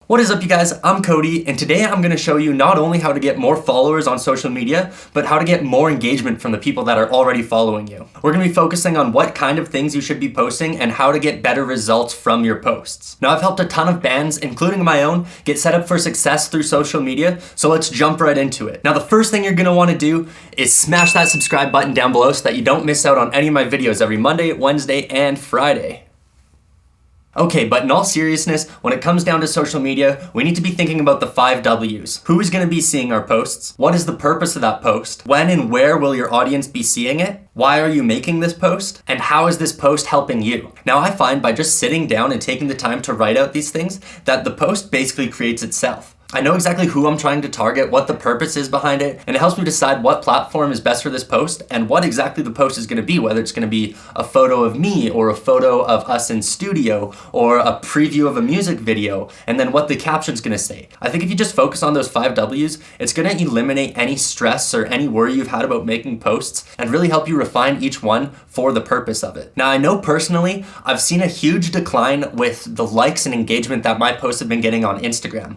What is up, you guys? I'm Cody, and today I'm going to show you not only how to get more followers on social media, but how to get more engagement from the people that are already following you. We're going to be focusing on what kind of things you should be posting and how to get better results from your posts. Now, I've helped a ton of bands, including my own, get set up for success through social media, so let's jump right into it. Now, the first thing you're going to want to do is smash that subscribe button down below so that you don't miss out on any of my videos every Monday, Wednesday, and Friday. Okay, but in all seriousness, when it comes down to social media, we need to be thinking about the 5 W's. Who is going to be seeing our posts? What is the purpose of that post? When and where will your audience be seeing it? Why are you making this post? And how is this post helping you? Now, I find by just sitting down and taking the time to write out these things, that the post basically creates itself. I know exactly who I'm trying to target, what the purpose is behind it, and it helps me decide what platform is best for this post and what exactly the post is going to be, whether it's going to be a photo of me or a photo of us in studio or a preview of a music video, and then what the caption's going to say. I think if you just focus on those 5 W's, it's going to eliminate any stress or any worry you've had about making posts and really help you refine each one for the purpose of it. Now, I know personally, I've seen a huge decline with the likes and engagement that my posts have been getting on Instagram.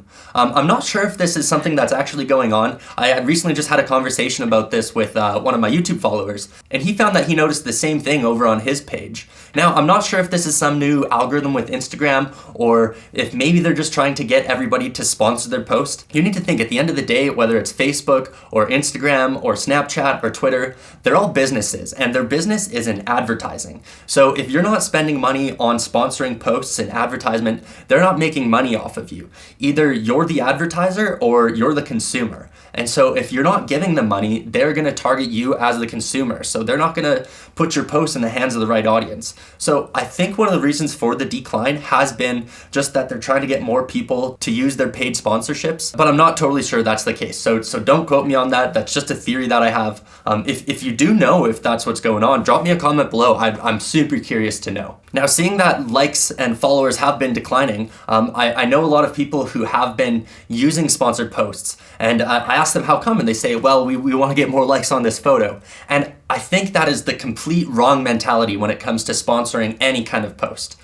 I'm not sure if this is something that's actually going on. I had recently just had a conversation about this with one of my YouTube followers, and he found that he noticed the same thing over on his page. Now, I'm not sure if this is some new algorithm with Instagram or if maybe they're just trying to get everybody to sponsor their post. You need to think at the end of the day, whether it's Facebook or Instagram or Snapchat or Twitter, they're all businesses and their business is in advertising. So if you're not spending money on sponsoring posts and advertisement, they're not making money off of you. Either you're the advertiser or you're the consumer. And so if you're not giving them money, they're going to target you as the consumer. So they're not going to put your post in the hands of the right audience. So I think one of the reasons for the decline has been just that they're trying to get more people to use their paid sponsorships, but I'm not totally sure that's the case. So don't quote me on that. That's just a theory that I have. If you do know if that's what's going on, drop me a comment below. I'm super curious to know. Now, seeing that likes and followers have been declining, I know a lot of people who have been using sponsored posts, and I asked them how come, and they say, well, we want to get more likes on this photo. And I think that is the complete wrong mentality when it comes to sponsoring any kind of post.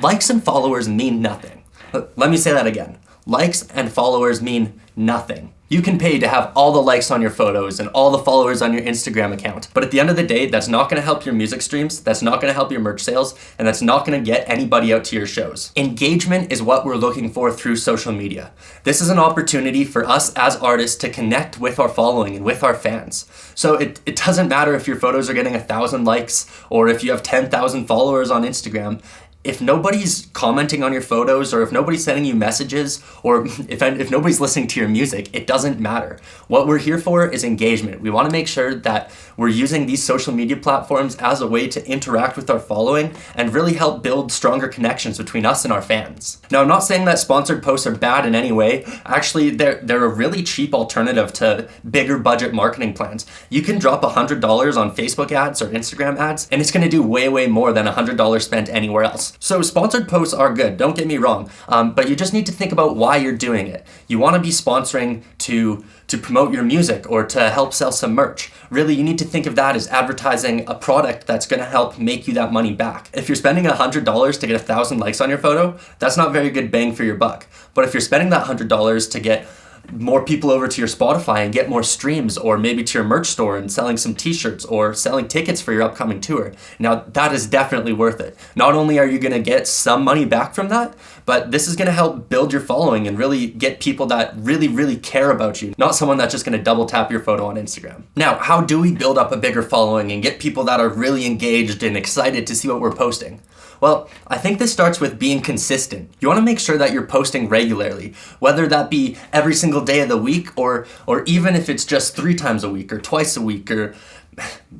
Likes and followers mean nothing. Let me say that again. Likes and followers mean nothing. You can pay to have all the likes on your photos and all the followers on your Instagram account. But at the end of the day, that's not going to help your music streams, that's not going to help your merch sales, and that's not going to get anybody out to your shows. Engagement is what we're looking for through social media. This is an opportunity for us as artists to connect with our following and with our fans. So it doesn't matter if your photos are getting 1,000 likes or if you have 10,000 followers on Instagram. If nobody's commenting on your photos or if nobody's sending you messages or if nobody's listening to your music, it doesn't matter. What we're here for is engagement. We want to make sure that we're using these social media platforms as a way to interact with our following and really help build stronger connections between us and our fans. Now, I'm not saying that sponsored posts are bad in any way. Actually, they're a really cheap alternative to bigger budget marketing plans. You can drop $100 on Facebook ads or Instagram ads, and it's going to do way more than $100 spent anywhere else. So sponsored posts are good, don't get me wrong, but you just need to think about why you're doing it. You want to be sponsoring to promote your music or to help sell some merch. Really, you need to think of that as advertising a product that's going to help make you that money back. If you're spending $100 to get 1,000 likes on your photo, that's not very good bang for your buck. But if you're spending that $100 to get more people over to your Spotify and get more streams, or maybe to your merch store and selling some t-shirts or selling tickets for your upcoming tour, now that is definitely worth it. Not only are you going to get some money back from that, but this is going to help build your following and really get people that really care about you, not someone that's just going to double tap your photo on Instagram. Now, how do we build up a bigger following and get people that are really engaged and excited to see what we're posting? Well, I think this starts with being consistent. You want to make sure that you're posting regularly, whether that be every single day of the week or even if it's just 3 times a week or twice a week or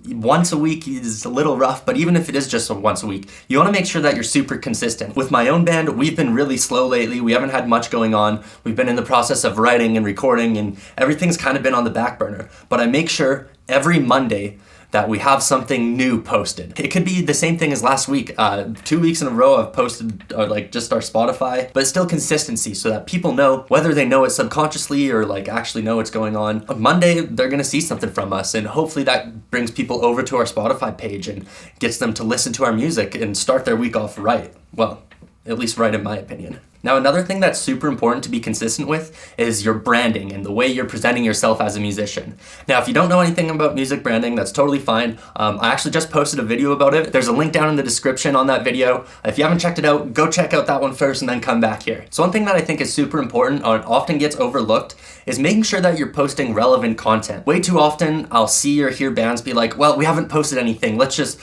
once a week is a little rough, but even if it is just once a week, you want to make sure that you're super consistent. With my own band, we've been really slow lately. We haven't had much going on. We've been in the process of writing and recording, and everything's kind of been on the back burner. But I make sure every Monday that we have something new posted. It could be the same thing as last week. 2 weeks in a row I've posted just our Spotify, but still consistency so that people know, whether they know it subconsciously or actually know what's going on. On Monday, they're gonna see something from us, and hopefully that brings people over to our Spotify page and gets them to listen to our music and start their week off right. Well, at least right in my opinion. Now, another thing that's super important to be consistent with is your branding and the way you're presenting yourself as a musician. Now, if you don't know anything about music branding, that's totally fine. I actually just posted a video about it. There's a link down in the description on that video. If you haven't checked it out, go check out that one first and then come back here. So one thing that I think is super important and often gets overlooked is making sure that you're posting relevant content. Way too often, I'll see or hear bands be like, well, we haven't posted anything. Let's just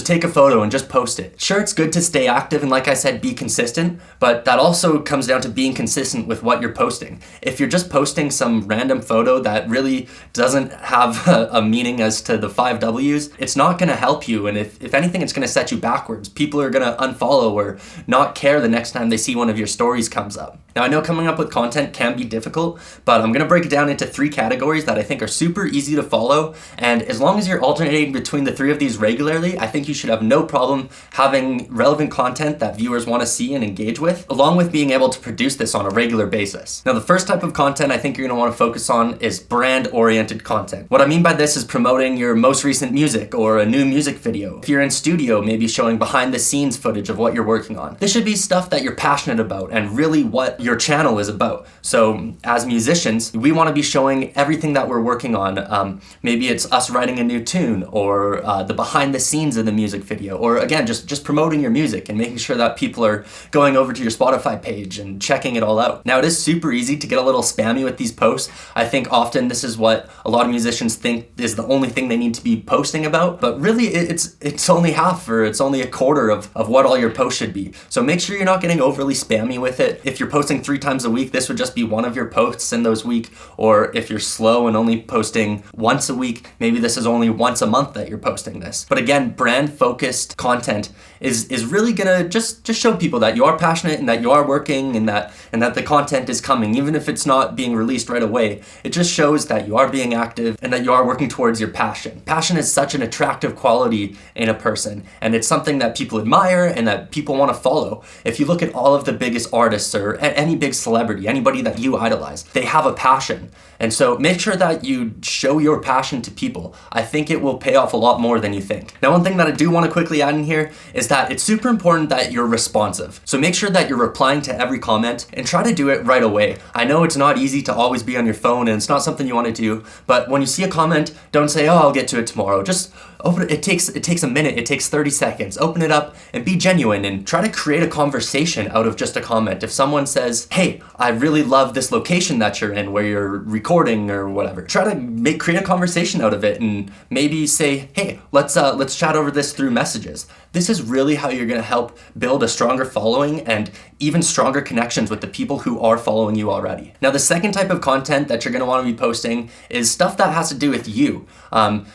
take a photo and just post it. Sure, it's good to stay active and, like I said, be consistent, but that also comes down to being consistent with what you're posting. If you're just posting some random photo that really doesn't have a meaning as to the 5 W's, it's not gonna help you, and if anything, it's gonna set you backwards. People are gonna unfollow or not care the next time they see one of your stories comes up. Now, I know coming up with content can be difficult, but I'm gonna break it down into 3 categories that I think are super easy to follow, and as long as you're alternating between the 3 of these regularly, I think you should have no problem having relevant content that viewers want to see and engage with, along with being able to produce this on a regular basis. Now, the first type of content I think you're going to want to focus on is brand-oriented content. What I mean by this is promoting your most recent music or a new music video. If you're in studio, maybe showing behind-the-scenes footage of what you're working on. This should be stuff that you're passionate about and really what your channel is about. So, as musicians, we want to be showing everything that we're working on. Maybe it's us writing a new tune or the behind-the-scenes of the music video, or again, just promoting your music and making sure that people are going over to your Spotify page and checking it all out. Now, it is super easy to get a little spammy with these posts. I think often this is what a lot of musicians think is the only thing they need to be posting about, but really it's only half, or it's only a quarter of what all your posts should be. So make sure you're not getting overly spammy with it. If you're posting 3 times a week, this would just be one of your posts in those week, or if you're slow and only posting once a week, maybe this is only once a month that you're posting this. But again, brand-focused content is really gonna just show people that you are passionate and that you are working and that the content is coming, even if it's not being released right away. It just shows that you are being active and that you are working towards your passion. Passion is such an attractive quality in a person, and it's something that people admire and that people want to follow. If you look at all of the biggest artists or any big celebrity, anybody that you idolize, they have a passion. And so make sure that you show your passion to people. I think it will pay off a lot more than you think. Now, one thing that I do want to quickly add in here is that it's super important that you're responsive. So make sure that you're replying to every comment and try to do it right away. I know it's not easy to always be on your phone and it's not something you want to do, but when you see a comment, don't say, oh, I'll get to it tomorrow. Just open it. It takes a minute. It takes 30 seconds. Open it up and be genuine and try to create a conversation out of just a comment. If someone says, hey, I really love this location that you're in where you're recording or whatever, try to create a conversation out of it and maybe say, hey, let's chat over this through messages. This is really how you're going to help build a stronger following and even stronger connections with the people who are following you already. Now, the second type of content that you're going to want to be posting is stuff that has to do with you.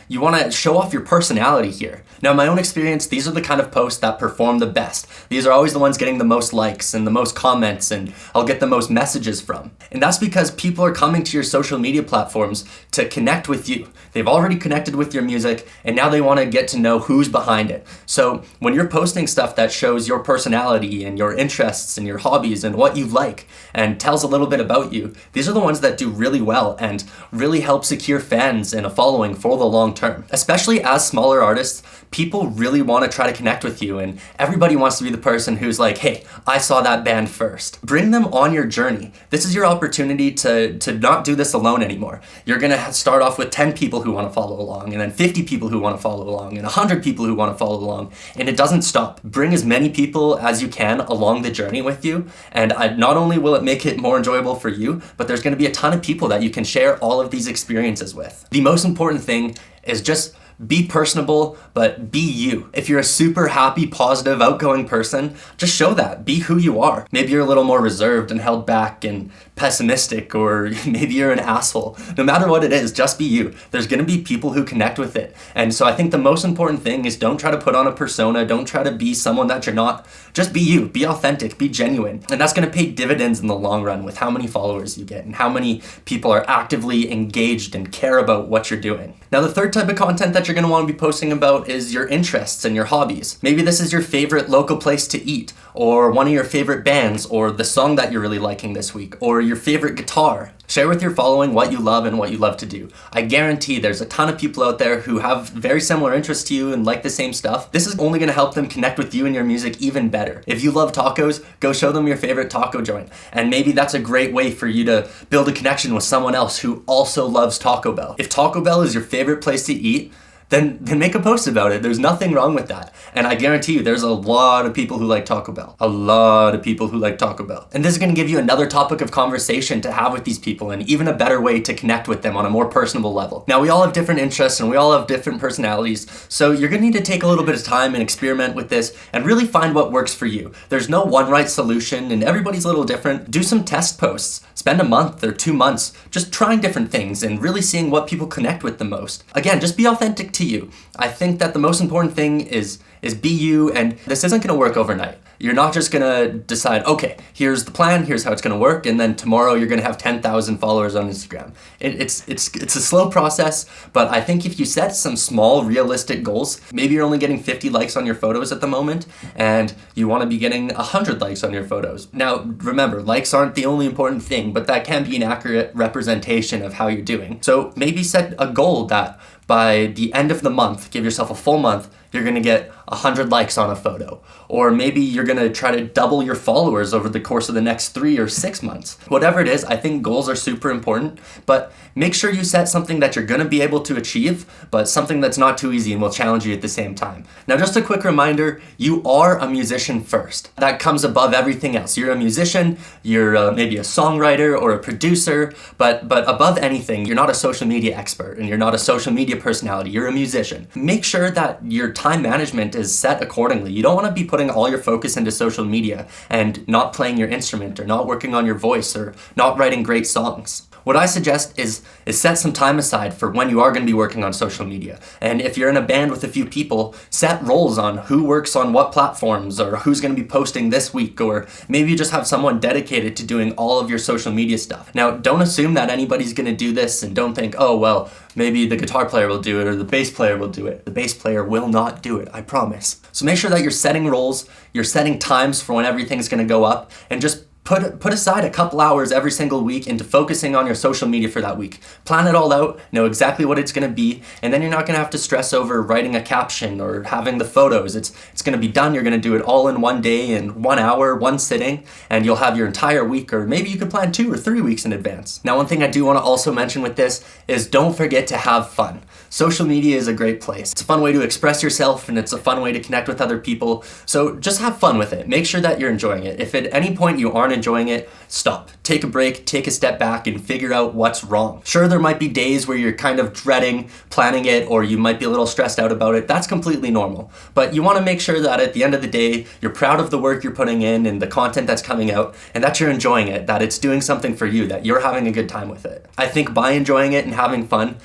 You want to show off your personality here. Now, in my own experience, these are the kind of posts that perform the best. These are always the ones getting the most likes and the most comments, and I'll get the most messages from. And that's because people are coming to your social media platforms to connect with you. They've already connected with your music, and now they want to get to know who's behind it. So when you're posting stuff that shows your personality and your interests and your hobbies and what you like and tells a little bit about you, these are the ones that do really well and really help secure fans and a following for the long term. Especially as smaller artists, people really want to try to connect with you, and everybody wants to be the person who's like, hey, I saw that band first. Bring them on your journey. This is your opportunity to not do this alone anymore. You're going to start off with 10 people who want to follow along, and then 50 people who want to follow along, and 100 people who want to follow along, and it doesn't stop. Bring as many people as you can along the journey with you, and not only will it make it more enjoyable for you, but there's going to be a ton of people that you can share all of these experiences with. The most important thing is just be personable, but be you. If you're a super happy, positive, outgoing person, just show that. Be who you are. Maybe you're a little more reserved and held back and pessimistic, or maybe you're an asshole. No matter what it is, just be you. There's gonna be people who connect with it. And so I think the most important thing is don't try to put on a persona, don't try to be someone that you're not. Just be you, be authentic, be genuine. And that's gonna pay dividends in the long run with how many followers you get and how many people are actively engaged and care about what you're doing. Now, the third type of content that you're gonna wanna be posting about is your interests and your hobbies. Maybe this is your favorite local place to eat, or one of your favorite bands, or the song that you're really liking this week, or your favorite guitar. Share with your following what you love and what you love to do. I guarantee there's a ton of people out there who have very similar interests to you and like the same stuff. This is only going to help them connect with you and your music even better. If you love tacos, go show them your favorite taco joint. And maybe that's a great way for you to build a connection with someone else who also loves Taco Bell. If Taco Bell is your favorite place to eat, then make a post about it. There's nothing wrong with that. And I guarantee you there's a lot of people who like Taco Bell. A lot of people who like Taco Bell. And this is gonna give you another topic of conversation to have with these people and even a better way to connect with them on a more personable level. Now, we all have different interests and we all have different personalities, so you're gonna need to take a little bit of time and experiment with this and really find what works for you. There's no one right solution and everybody's a little different. Do some test posts. Spend a month or 2 months just trying different things and really seeing what people connect with the most. Again, just be authentic to you. I think that the most important thing is be you, and this isn't gonna work overnight. You're not just gonna decide, okay, here's the plan, here's how it's gonna work, and then tomorrow you're gonna have 10,000 followers on Instagram. It's a slow process, but I think if you set some small, realistic goals, maybe you're only getting 50 likes on your photos at the moment, and you wanna be getting 100 likes on your photos. Now, remember, likes aren't the only important thing, but that can be an accurate representation of how you're doing. So maybe set a goal that by the end of the month, give yourself a full month, you're gonna get 100 likes on a photo. Or maybe you're gonna try to double your followers over the course of the next 3 or 6 months. Whatever it is, I think goals are super important, but make sure you set something that you're gonna be able to achieve, but something that's not too easy and will challenge you at the same time. Now, just a quick reminder, you are a musician first. That comes above everything else. You're a musician, you're maybe a songwriter or a producer, but above anything, you're not a social media expert and you're not a social media personality, you're a musician. Make sure that your time management is set accordingly. You don't wanna be putting all your focus into social media and not playing your instrument or not working on your voice or not writing great songs. What I suggest is set some time aside for when you are going to be working on social media. And if you're in a band with a few people, set roles on who works on what platforms or who's going to be posting this week, or maybe you just have someone dedicated to doing all of your social media stuff. Now, don't assume that anybody's going to do this and don't think, oh, well, maybe the guitar player will do it or the bass player will do it. The bass player will not do it, I promise. So make sure that you're setting roles, you're setting times for when everything's going to go up, and just Put aside a couple hours every single week into focusing on your social media for that week. Plan it all out, know exactly what it's gonna be, and then you're not gonna have to stress over writing a caption or having the photos. It's gonna be done, you're gonna do it all in one day, in 1 hour, one sitting, and you'll have your entire week, or maybe you could plan 2 or 3 weeks in advance. Now, one thing I do wanna also mention with this is don't forget to have fun. Social media is a great place. It's a fun way to express yourself and it's a fun way to connect with other people. So just have fun with it. Make sure that you're enjoying it. If at any point you aren't enjoying it, stop. Take a break, take a step back and figure out what's wrong. Sure, there might be days where you're kind of dreading planning it or you might be a little stressed out about it. That's completely normal. But you want to make sure that at the end of the day, you're proud of the work you're putting in and the content that's coming out and that you're enjoying it, that it's doing something for you, that you're having a good time with it. I think by enjoying it and having fun,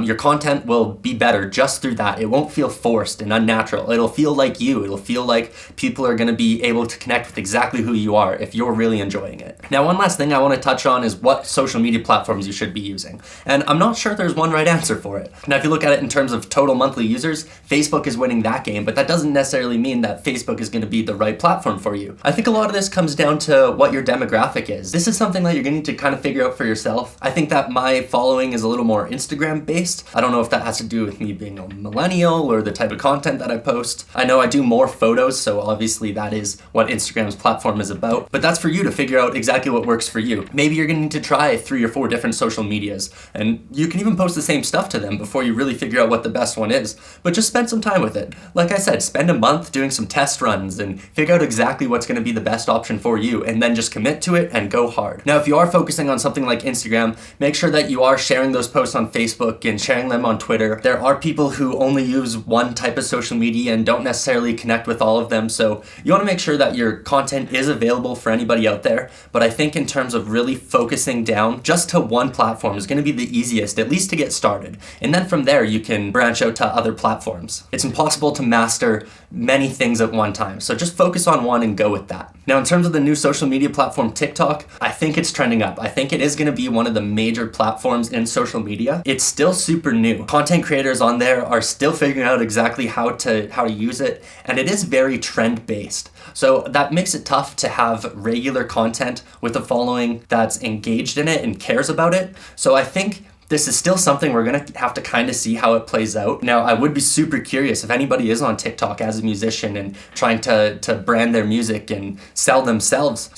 your content will be better just through that. It won't feel forced and unnatural. It'll feel like you. It'll feel like people are going to be able to connect with exactly who you are if you're really enjoying it. Now, one last thing I want to touch on is what social media platforms you should be using. And I'm not sure there's one right answer for it. Now, if you look at it in terms of total monthly users, Facebook is winning that game, but that doesn't necessarily mean that Facebook is going to be the right platform for you. I think a lot of this comes down to what your demographic is. This is something that you're going to need to kind of figure out for yourself. I think that my following is a little more Instagram based. I don't know if that has to do with me being a millennial or the type of content that I post. I know I do more photos, so obviously that is what Instagram's platform is about, but that's for you to figure out exactly what works for you. Maybe you're gonna need to try 3 or 4 different social medias, and you can even post the same stuff to them before you really figure out what the best one is, but just spend some time with it. Like I said, spend a month doing some test runs and figure out exactly what's gonna be the best option for you, and then just commit to it and go hard. Now, if you are focusing on something like Instagram, make sure that you are sharing those posts on Facebook and sharing them on Twitter. There are people who only use one type of social media and don't necessarily connect with all of them, so you wanna make sure that your content is available for anybody out there, but I think in terms of really focusing down just to one platform is gonna be the easiest, at least to get started. And then from there, you can branch out to other platforms. It's impossible to master many things at one time, so just focus on one and go with that. Now, in terms of the new social media platform, TikTok, I think it's trending up. I think it is gonna be one of the major platforms in social media. It's still super new. Content creators on there are still figuring out exactly how to use it, and it is very trend-based. So that makes it tough to have regular content with a following that's engaged in it and cares about it. So I think this is still something we're gonna have to kind of see how it plays out. Now, I would be super curious if anybody is on TikTok as a musician and trying to brand their music and sell themselves.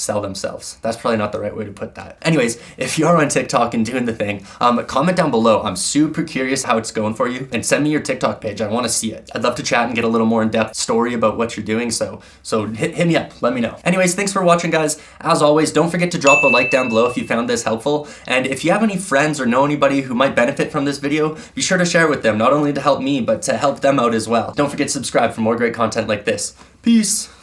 That's probably not the right way to put that. Anyways, if you are on TikTok and doing the thing, comment down below. I'm super curious how it's going for you, and send me your TikTok page. I wanna see it. I'd love to chat and get a little more in-depth story about what you're doing, so hit me up, let me know. Anyways, thanks for watching, guys. As always, don't forget to drop a like down below if you found this helpful, and if you have any friends or know anybody who might benefit from this video, be sure to share with them, not only to help me, but to help them out as well. Don't forget to subscribe for more great content like this. Peace!